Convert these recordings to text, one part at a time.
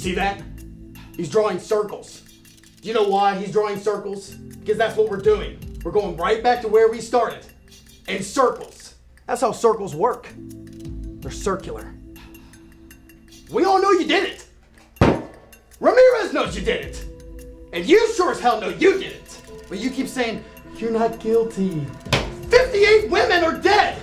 see that? He's drawing circles. Do you know why he's drawing circles? Because that's what we're doing. We're going right back to where we started. In circles. That's how circles work. They're circular. We all know you did it. Ramirez knows you did it. And you sure as hell know you did it. But you keep saying, you're not guilty. 58 women are dead.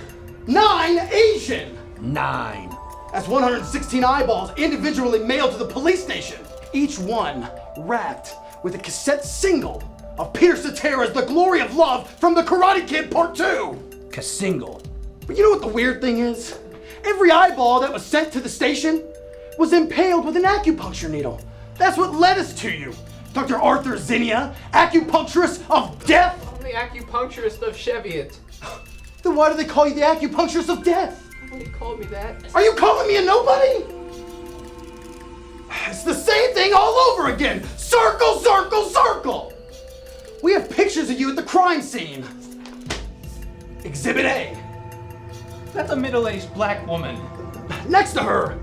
9 Asian. 9. That's 116 eyeballs individually mailed to the police station. Each one wrapped with a cassette single of Peter Cetera's The Glory of Love from The Karate Kid Part 2. Single. But you know what the weird thing is? Every eyeball that was sent to the station was impaled with an acupuncture needle. That's what led us to you. Dr. Arthur Zinnia, Acupuncturist of Death. I'm the Acupuncturist of Cheviot. Then why do they call you the Acupuncturist of Death? Nobody called me that. Are you calling me a nobody? It's the same thing all over again. Circle, circle, circle. We have pictures of you at the crime scene. Exhibit A. That's a middle-aged black woman. Next to her.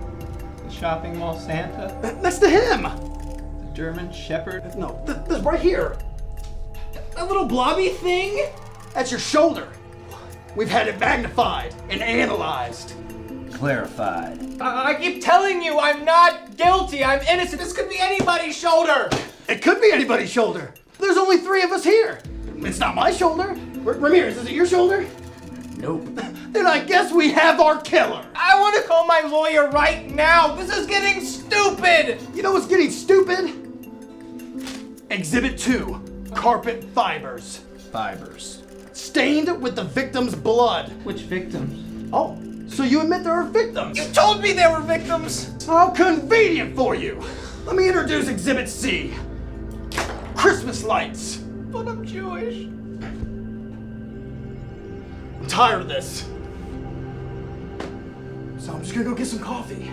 The shopping mall Santa. Next to him. The German Shepherd. No, this right here. That little blobby thing? That's your shoulder. We've had it magnified and analyzed. Clarified. I keep telling you, I'm not guilty. I'm innocent. This could be anybody's shoulder. It could be anybody's shoulder. There's only 3 of us here. It's not my shoulder. Ramirez, is it your shoulder? Nope. Then I guess we have our killer. I want to call my lawyer right now. This is getting stupid. You know what's getting stupid? Exhibit 2, carpet fibers. Fibers. Stained with the victim's blood. Which victims? Oh, so you admit there are victims? You told me there were victims. How convenient for you. Let me introduce Exhibit C. Christmas lights. But I'm Jewish. I'm tired of this. So I'm just gonna go get some coffee.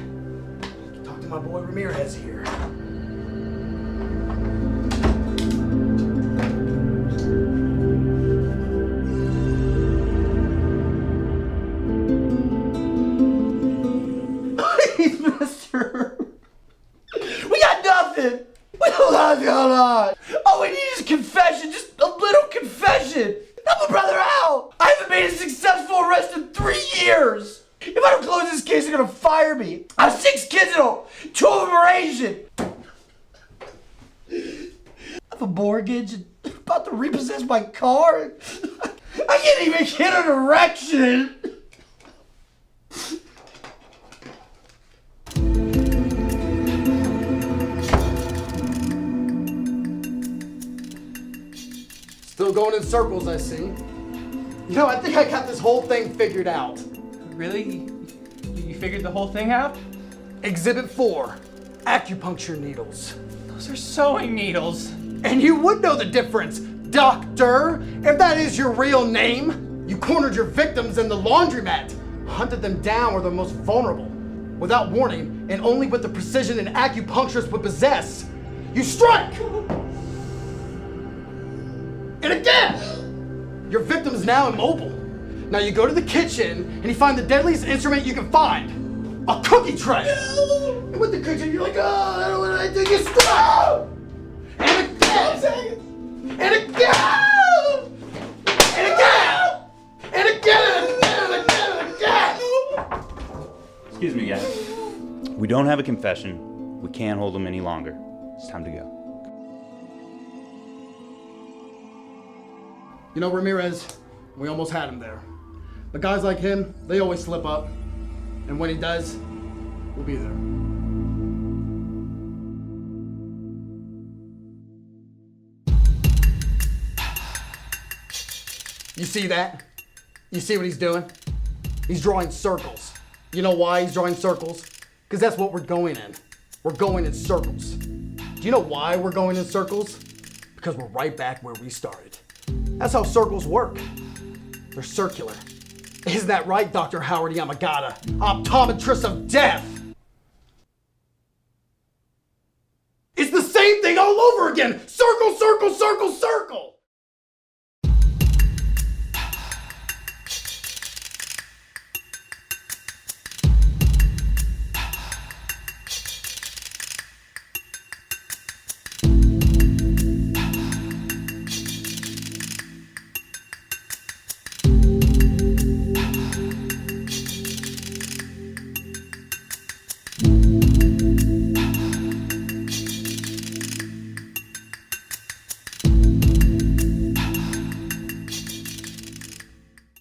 Talk to my boy Ramirez here. Please, mister. We got nothing. We don't have going on. All we need is a confession, just a little confession. Help a brother out. I haven't made a successful arrest in 3 years. If I don't close this case, they're gonna fire me. I have 6 kids at home. 2 of them are Asian. I have a mortgage and about to repossess my car. I can't even get an erection. Still going in circles, I see. You know, I think I got this whole thing figured out. Really? You figured the whole thing out? Exhibit 4, acupuncture needles. Those are sewing needles. And you would know the difference, doctor, if that is your real name. You cornered your victims in the laundromat, hunted them down where they're most vulnerable, without warning and only with the precision an acupuncturist would possess. You strike! And again! Your victim is now immobile. Now you go to the kitchen and you find the deadliest instrument you can find. A cookie tray. And with the cookie you're like, oh, I don't know what I do. You strike! And again! And again! And again! And again! And again! And again! And again! Excuse me, guys. We don't have a confession. We can't hold him any longer. It's time to go. You know, Ramirez, we almost had him there. But guys like him, they always slip up. And when he does, we'll be there. You see that? You see what he's doing? He's drawing circles. You know why he's drawing circles? Because that's what we're going in. We're going in circles. Do you know why we're going in circles? Because we're right back where we started. That's how circles work. They're circular. Isn't that right, Dr. Howard Yamagata, Optometrist of Death? It's the same thing all over again. Circle, circle, circle, circle.